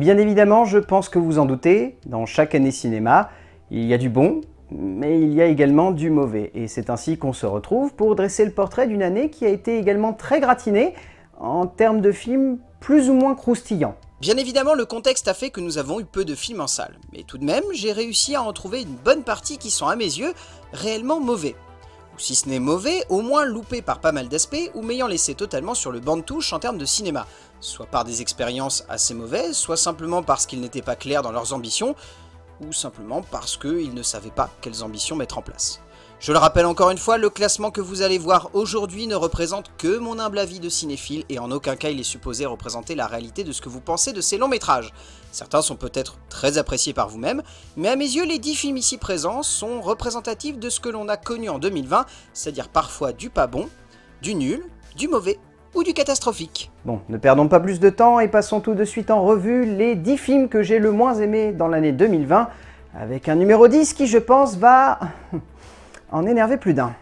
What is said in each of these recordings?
bien évidemment, je pense que vous en doutez, dans chaque année cinéma, il y a du bon, mais il y a également du mauvais. Et c'est ainsi qu'on se retrouve pour dresser le portrait d'une année qui a été également très gratinée en termes de films plus ou moins croustillants. Bien évidemment, le contexte a fait que nous avons eu peu de films en salle, mais tout de même, j'ai réussi à en trouver une bonne partie qui sont à mes yeux réellement mauvais. Ou si ce n'est mauvais, au moins loupés par pas mal d'aspects ou m'ayant laissé totalement sur le banc de touche en termes de cinéma, soit par des expériences assez mauvaises, soit simplement parce qu'ils n'étaient pas clairs dans leurs ambitions, ou simplement parce qu'ils ne savaient pas quelles ambitions mettre en place. Je le rappelle encore une fois, le classement que vous allez voir aujourd'hui ne représente que mon humble avis de cinéphile et en aucun cas il est supposé représenter la réalité de ce que vous pensez de ces longs métrages. Certains sont peut-être très appréciés par vous-même, mais à mes yeux les 10 films ici présents sont représentatifs de ce que l'on a connu en 2020, c'est-à-dire parfois du pas bon, du nul, du mauvais ou du catastrophique. Bon, ne perdons pas plus de temps et passons tout de suite en revue les 10 films que j'ai le moins aimés dans l'année 2020, avec un numéro 10 qui je pense va en énerver plus d'un.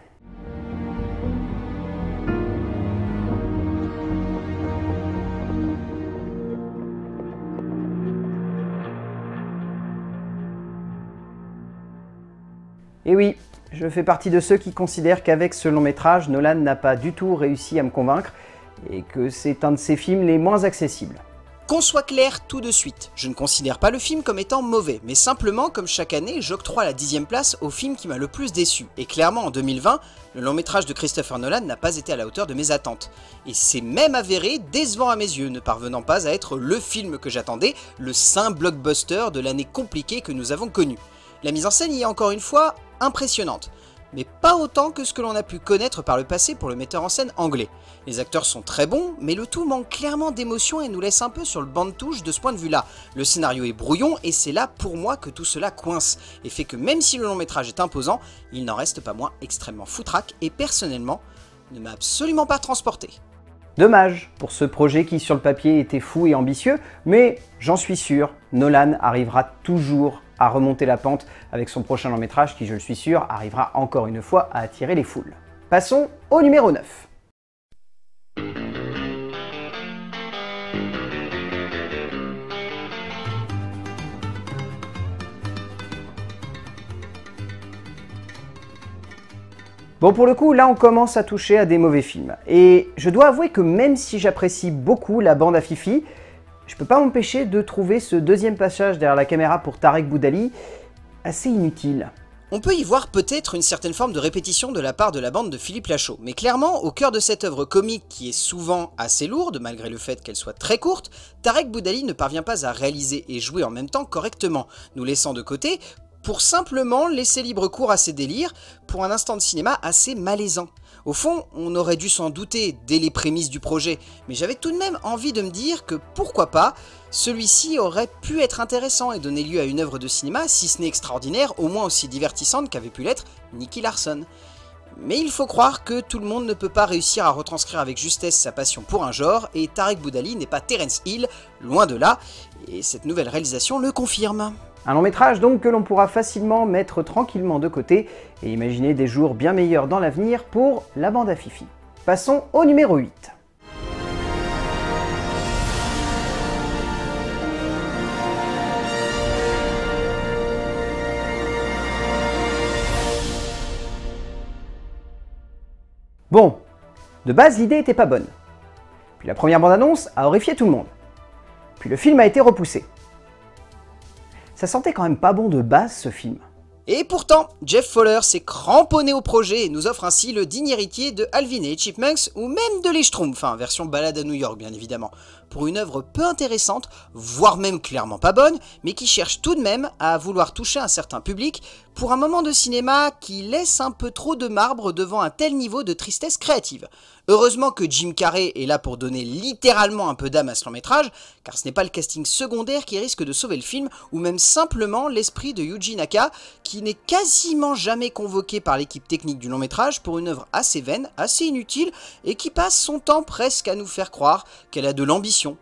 Et oui, je fais partie de ceux qui considèrent qu'avec ce long métrage, Nolan n'a pas du tout réussi à me convaincre et que c'est un de ses films les moins accessibles. Qu'on soit clair tout de suite, je ne considère pas le film comme étant mauvais, mais simplement, comme chaque année, j'octroie la 10e place au film qui m'a le plus déçu. Et clairement, en 2020, le long métrage de Christopher Nolan n'a pas été à la hauteur de mes attentes. Et c'est même avéré décevant à mes yeux, ne parvenant pas à être le film que j'attendais, le saint blockbuster de l'année compliquée que nous avons connue. La mise en scène y est encore une fois impressionnante, mais pas autant que ce que l'on a pu connaître par le passé pour le metteur en scène anglais. Les acteurs sont très bons, mais le tout manque clairement d'émotion et nous laisse un peu sur le banc de touche de ce point de vue-là. Le scénario est brouillon et c'est là pour moi que tout cela coince, et fait que même si le long métrage est imposant, il n'en reste pas moins extrêmement foutraque et personnellement ne m'a absolument pas transporté. Dommage pour ce projet qui sur le papier était fou et ambitieux, mais j'en suis sûr, Nolan arrivera toujours à remonter la pente avec son prochain long métrage qui, je le suis sûr, arrivera encore une fois à attirer les foules. Passons au numéro 9. Bon, pour le coup, là on commence à toucher à des mauvais films. Et je dois avouer que même si j'apprécie beaucoup la bande à Fifi, je peux pas m'empêcher de trouver ce deuxième passage derrière la caméra pour Tarek Boudali assez inutile. On peut y voir peut-être une certaine forme de répétition de la part de la bande de Philippe Lachaud, mais clairement, au cœur de cette œuvre comique qui est souvent assez lourde, malgré le fait qu'elle soit très courte, Tarek Boudali ne parvient pas à réaliser et jouer en même temps correctement, nous laissant de côté pour simplement laisser libre cours à ses délires pour un instant de cinéma assez malaisant. Au fond, on aurait dû s'en douter dès les prémices du projet, mais j'avais tout de même envie de me dire que pourquoi pas, celui-ci aurait pu être intéressant et donner lieu à une œuvre de cinéma, si ce n'est extraordinaire, au moins aussi divertissante qu'avait pu l'être Nicky Larson. Mais il faut croire que tout le monde ne peut pas réussir à retranscrire avec justesse sa passion pour un genre, et Tarek Boudali n'est pas Terence Hill, loin de là, et cette nouvelle réalisation le confirme. Un long métrage donc que l'on pourra facilement mettre tranquillement de côté et imaginer des jours bien meilleurs dans l'avenir pour la bande à Fifi. Passons au numéro 8. Bon, de base l'idée était pas bonne. Puis la première bande-annonce a horrifié tout le monde. Puis le film a été repoussé. Ça sentait quand même pas bon de base ce film. Et pourtant, Jeff Fowler s'est cramponné au projet et nous offre ainsi le digne héritier de Alvin et les Chipmunks ou même de Les Schtroumpfs, enfin version balade à New York bien évidemment, pour une œuvre peu intéressante, voire même clairement pas bonne, mais qui cherche tout de même à vouloir toucher un certain public pour un moment de cinéma qui laisse un peu trop de marbre devant un tel niveau de tristesse créative. Heureusement que Jim Carrey est là pour donner littéralement un peu d'âme à ce long métrage, car ce n'est pas le casting secondaire qui risque de sauver le film, ou même simplement l'esprit de Yuji Naka, qui n'est quasiment jamais convoqué par l'équipe technique du long métrage pour une œuvre assez vaine, assez inutile, et qui passe son temps presque à nous faire croire qu'elle a de l'ambition.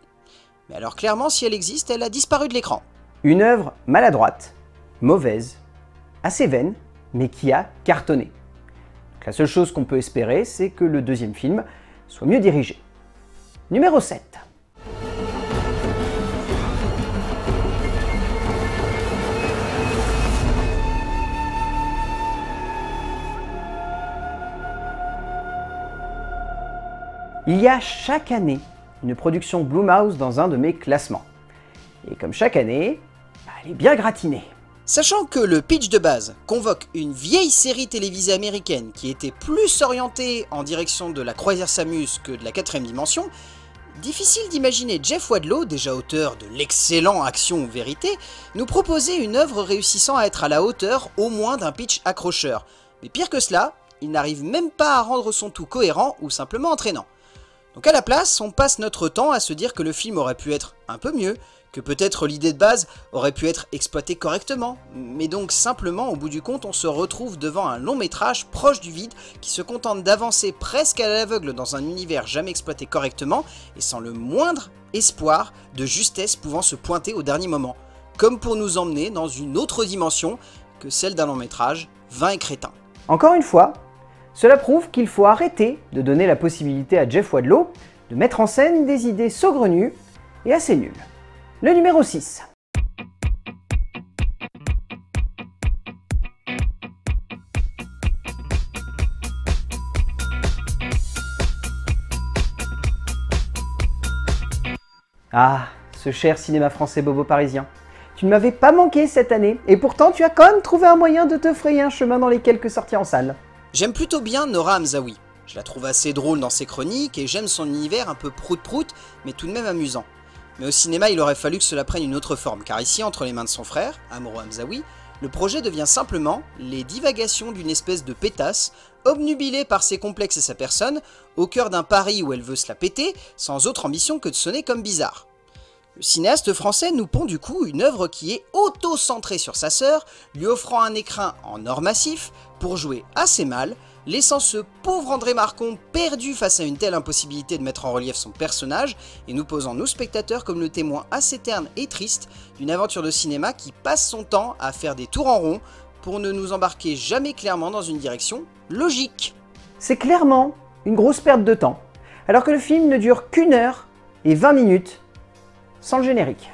Mais alors clairement, si elle existe, elle a disparu de l'écran. Une œuvre maladroite, mauvaise, assez vaine, mais qui a cartonné. La seule chose qu'on peut espérer, c'est que le deuxième film soit mieux dirigé. Numéro 7. Il y a chaque année une production Blumhouse dans un de mes classements. Et comme chaque année, elle est bien gratinée. Sachant que le pitch de base convoque une vieille série télévisée américaine qui était plus orientée en direction de la croisière Samus que de la 4ème dimension, difficile d'imaginer Jeff Wadlow, déjà auteur de l'excellent Action ou Vérité, nous proposer une œuvre réussissant à être à la hauteur au moins d'un pitch accrocheur. Mais pire que cela, il n'arrive même pas à rendre son tout cohérent ou simplement entraînant. Donc à la place, on passe notre temps à se dire que le film aurait pu être un peu mieux, que peut-être l'idée de base aurait pu être exploitée correctement, mais donc simplement au bout du compte on se retrouve devant un long métrage proche du vide qui se contente d'avancer presque à l'aveugle dans un univers jamais exploité correctement et sans le moindre espoir de justesse pouvant se pointer au dernier moment, comme pour nous emmener dans une autre dimension que celle d'un long métrage vain et crétin. Encore une fois, cela prouve qu'il faut arrêter de donner la possibilité à Jeff Wadlow de mettre en scène des idées saugrenues et assez nulles. Le numéro 6. Ah, ce cher cinéma français bobo parisien. Tu ne m'avais pas manqué cette année, et pourtant tu as quand même trouvé un moyen de te frayer un chemin dans les quelques sorties en salle. J'aime plutôt bien Nora Hamzaoui. Je la trouve assez drôle dans ses chroniques et j'aime son univers un peu prout-prout, mais tout de même amusant. Mais au cinéma, il aurait fallu que cela prenne une autre forme, car ici, entre les mains de son frère, Amro Hamzaoui, le projet devient simplement les divagations d'une espèce de pétasse, obnubilée par ses complexes et sa personne, au cœur d'un pari où elle veut se la péter, sans autre ambition que de sonner comme bizarre. Le cinéaste français nous pond du coup une œuvre qui est auto-centrée sur sa sœur, lui offrant un écrin en or massif pour jouer assez mal, laissant ce pauvre André Marcon perdu face à une telle impossibilité de mettre en relief son personnage et nous posant nous spectateurs comme le témoin assez terne et triste d'une aventure de cinéma qui passe son temps à faire des tours en rond pour ne nous embarquer jamais clairement dans une direction logique. C'est clairement une grosse perte de temps, alors que le film ne dure qu'1 heure et 20 minutes sans le générique.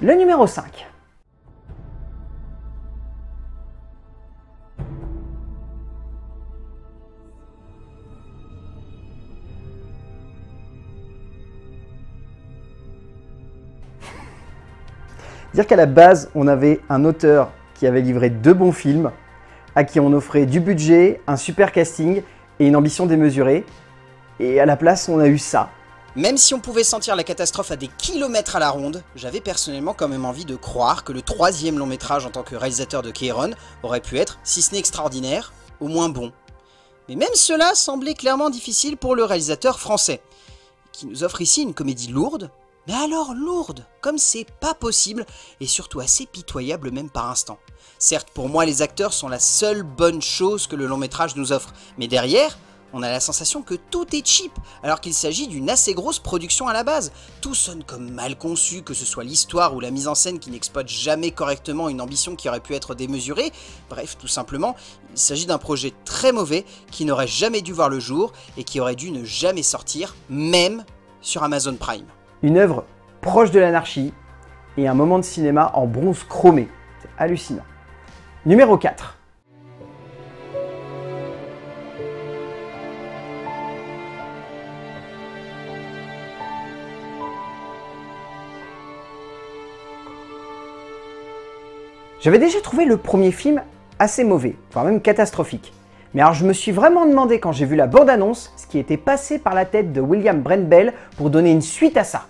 Le numéro 5. Dire qu'à la base, on avait un auteur qui avait livré 2 bons films, à qui on offrait du budget, un super casting et une ambition démesurée, et à la place, on a eu ça. Même si on pouvait sentir la catastrophe à des kilomètres à la ronde, j'avais personnellement quand même envie de croire que le 3e long métrage en tant que réalisateur de Kéron aurait pu être, si ce n'est extraordinaire, au moins bon. Mais même cela semblait clairement difficile pour le réalisateur français, qui nous offre ici une comédie lourde, mais alors lourde, comme c'est pas possible, et surtout assez pitoyable même par instant. Certes, pour moi, les acteurs sont la seule bonne chose que le long métrage nous offre, mais derrière, on a la sensation que tout est cheap, alors qu'il s'agit d'une assez grosse production à la base. Tout sonne comme mal conçu, que ce soit l'histoire ou la mise en scène qui n'exploite jamais correctement une ambition qui aurait pu être démesurée. Bref, tout simplement, il s'agit d'un projet très mauvais qui n'aurait jamais dû voir le jour et qui aurait dû ne jamais sortir, même sur Amazon Prime. Une œuvre proche de l'anarchie et un moment de cinéma en bronze chromé. C'est hallucinant. Numéro 4. J'avais déjà trouvé le premier film assez mauvais, voire même catastrophique. Mais alors je me suis vraiment demandé quand j'ai vu la bande-annonce ce qui était passé par la tête de William Brent Bell pour donner une suite à ça.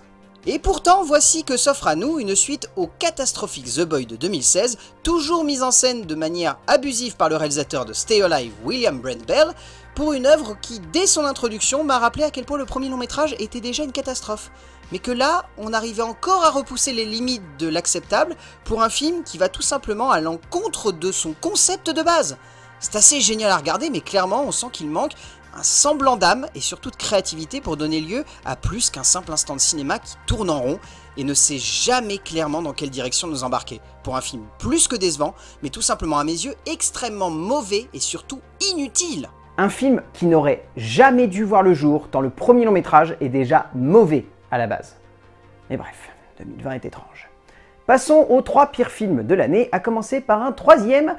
Et pourtant, voici que s'offre à nous une suite au catastrophique The Boy de 2016, toujours mise en scène de manière abusive par le réalisateur de Stay Alive, William Brent Bell, pour une œuvre qui, dès son introduction, m'a rappelé à quel point le premier long métrage était déjà une catastrophe. Mais que là, on arrivait encore à repousser les limites de l'acceptable pour un film qui va tout simplement à l'encontre de son concept de base. C'est assez génial à regarder, mais clairement, on sent qu'il manque un semblant d'âme et surtout de créativité pour donner lieu à plus qu'un simple instant de cinéma qui tourne en rond et ne sait jamais clairement dans quelle direction nous embarquer. Pour un film plus que décevant, mais tout simplement à mes yeux extrêmement mauvais et surtout inutile. Un film qui n'aurait jamais dû voir le jour tant le premier long métrage est déjà mauvais à la base. Mais bref, 2020 est étrange. Passons aux 3 pires films de l'année, à commencer par un troisième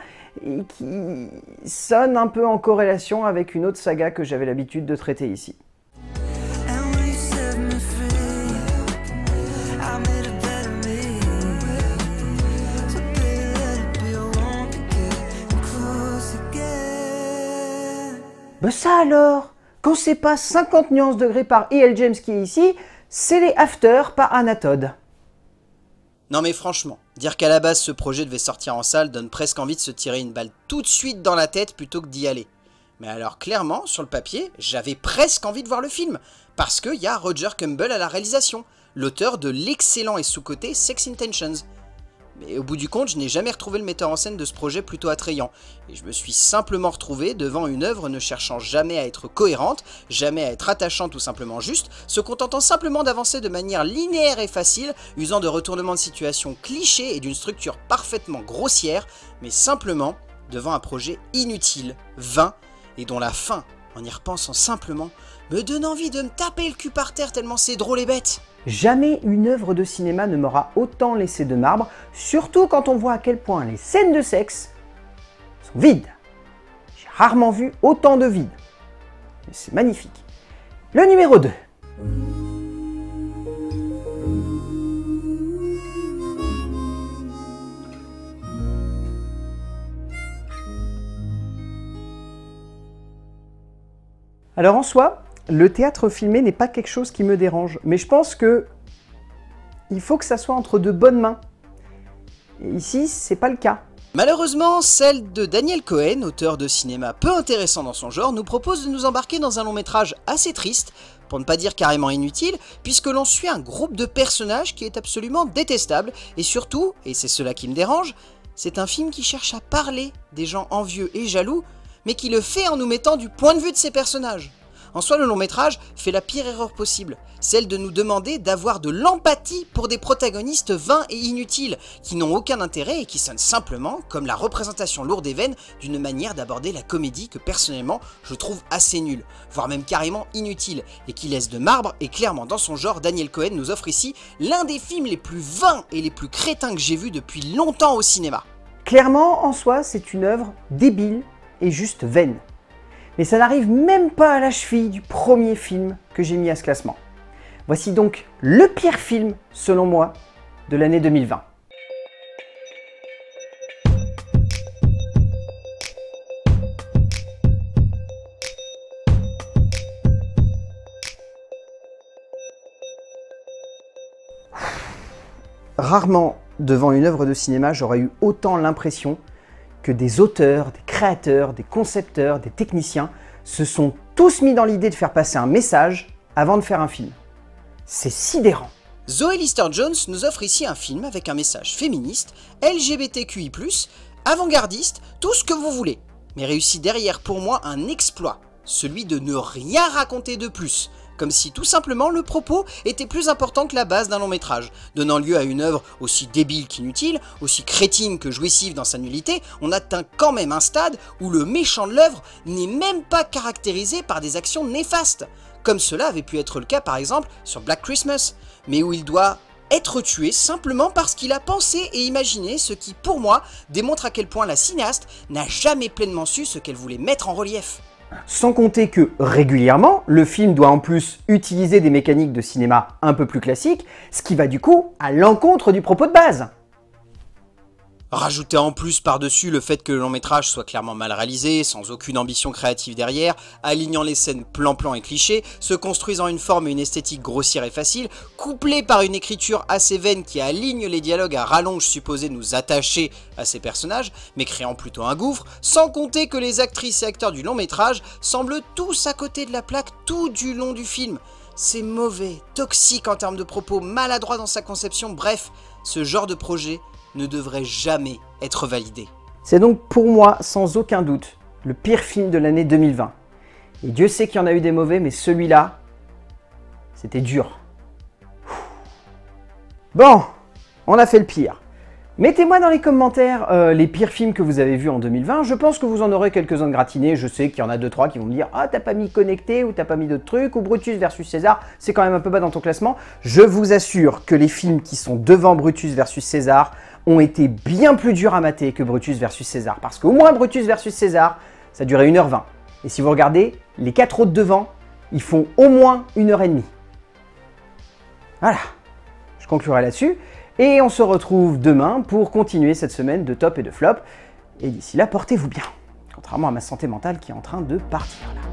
qui sonne un peu en corrélation avec une autre saga que j'avais l'habitude de traiter ici. Ben ça alors, quand c'est pas 50 nuances degrés par E.L. James qui est ici, c'est les After par Anna Todd. Non mais franchement, dire qu'à la base ce projet devait sortir en salle donne presque envie de se tirer une balle tout de suite dans la tête plutôt que d'y aller. Mais alors clairement, sur le papier, j'avais presque envie de voir le film, parce qu'il y a Roger Campbell à la réalisation, l'auteur de l'excellent et sous-coté Sex Intentions. Mais au bout du compte, je n'ai jamais retrouvé le metteur en scène de ce projet plutôt attrayant, et je me suis simplement retrouvé devant une œuvre ne cherchant jamais à être cohérente, jamais à être attachante ou simplement juste, se contentant simplement d'avancer de manière linéaire et facile, usant de retournements de situation clichés et d'une structure parfaitement grossière, mais simplement devant un projet inutile, vain, et dont la fin, en y repensant simplement, me donne envie de me taper le cul par terre tellement c'est drôle et bête. Jamais une œuvre de cinéma ne m'aura autant laissé de marbre, surtout quand on voit à quel point les scènes de sexe sont vides. J'ai rarement vu autant de vide. C'est magnifique. Le numéro 2. Alors en soi, le théâtre filmé n'est pas quelque chose qui me dérange, mais je pense que il faut que ça soit entre de bonnes mains. Et ici, c'est pas le cas. Malheureusement, celle de Daniel Cohen, auteur de cinéma peu intéressant dans son genre, nous propose de nous embarquer dans un long métrage assez triste, pour ne pas dire carrément inutile, puisque l'on suit un groupe de personnages qui est absolument détestable, et surtout, et c'est cela qui me dérange, c'est un film qui cherche à parler des gens envieux et jaloux, mais qui le fait en nous mettant du point de vue de ces personnages. En soi, le long métrage fait la pire erreur possible, celle de nous demander d'avoir de l'empathie pour des protagonistes vains et inutiles, qui n'ont aucun intérêt et qui sonnent simplement comme la représentation lourde et vaine d'une manière d'aborder la comédie que personnellement je trouve assez nulle, voire même carrément inutile, et qui laisse de marbre, et clairement dans son genre, Daniel Cohen nous offre ici l'un des films les plus vains et les plus crétins que j'ai vus depuis longtemps au cinéma. Clairement, en soi, c'est une œuvre débile et juste vaine. Mais ça n'arrive même pas à la cheville du premier film que j'ai mis à ce classement. Voici donc le pire film, selon moi, de l'année 2020. Rarement, devant une œuvre de cinéma, j'aurais eu autant l'impression que des auteurs, des créateurs, des concepteurs, des techniciens se sont tous mis dans l'idée de faire passer un message avant de faire un film. C'est sidérant. Zoé Lister-Jones nous offre ici un film avec un message féministe, LGBTQI+, avant-gardiste, tout ce que vous voulez, mais réussit derrière pour moi un exploit, celui de ne rien raconter de plus, comme si tout simplement le propos était plus important que la base d'un long métrage, donnant lieu à une œuvre aussi débile qu'inutile, aussi crétine que jouissive dans sa nullité. On atteint quand même un stade où le méchant de l'œuvre n'est même pas caractérisé par des actions néfastes, comme cela avait pu être le cas par exemple sur Black Christmas, mais où il doit être tué simplement parce qu'il a pensé et imaginé ce qui, pour moi, démontre à quel point la cinéaste n'a jamais pleinement su ce qu'elle voulait mettre en relief. Sans compter que, régulièrement, le film doit en plus utiliser des mécaniques de cinéma un peu plus classiques, ce qui va du coup à l'encontre du propos de base. Rajouter en plus par-dessus le fait que le long métrage soit clairement mal réalisé, sans aucune ambition créative derrière, alignant les scènes plan-plan et clichés, se construisant une forme et une esthétique grossière et facile, couplé par une écriture assez vaine qui aligne les dialogues à rallonge supposés nous attacher à ces personnages, mais créant plutôt un gouffre, sans compter que les actrices et acteurs du long métrage semblent tous à côté de la plaque tout du long du film. C'est mauvais, toxique en termes de propos, maladroit dans sa conception, bref, ce genre de projet ne devrait jamais être validé. C'est donc pour moi, sans aucun doute, le pire film de l'année 2020. Et Dieu sait qu'il y en a eu des mauvais, mais celui-là, c'était dur. Bon, on a fait le pire. Mettez-moi dans les commentaires les pires films que vous avez vus en 2020, je pense que vous en aurez quelques-uns de gratinés, je sais qu'il y en a 2-3 qui vont me dire « Ah, t'as pas mis Connecté ou t'as pas mis d'autres trucs, ou Brutus versus César, c'est quand même un peu bas dans ton classement ». Je vous assure que les films qui sont devant Brutus versus César ont été bien plus durs à mater que Brutus versus César, parce qu'au moins Brutus versus César, ça durait 1h20. Et si vous regardez, les 4 autres devant, ils font au moins 1h30. Voilà, je conclurai là-dessus. Et on se retrouve demain pour continuer cette semaine de top et de flop. Et d'ici là, portez-vous bien. Contrairement à ma santé mentale qui est en train de partir là.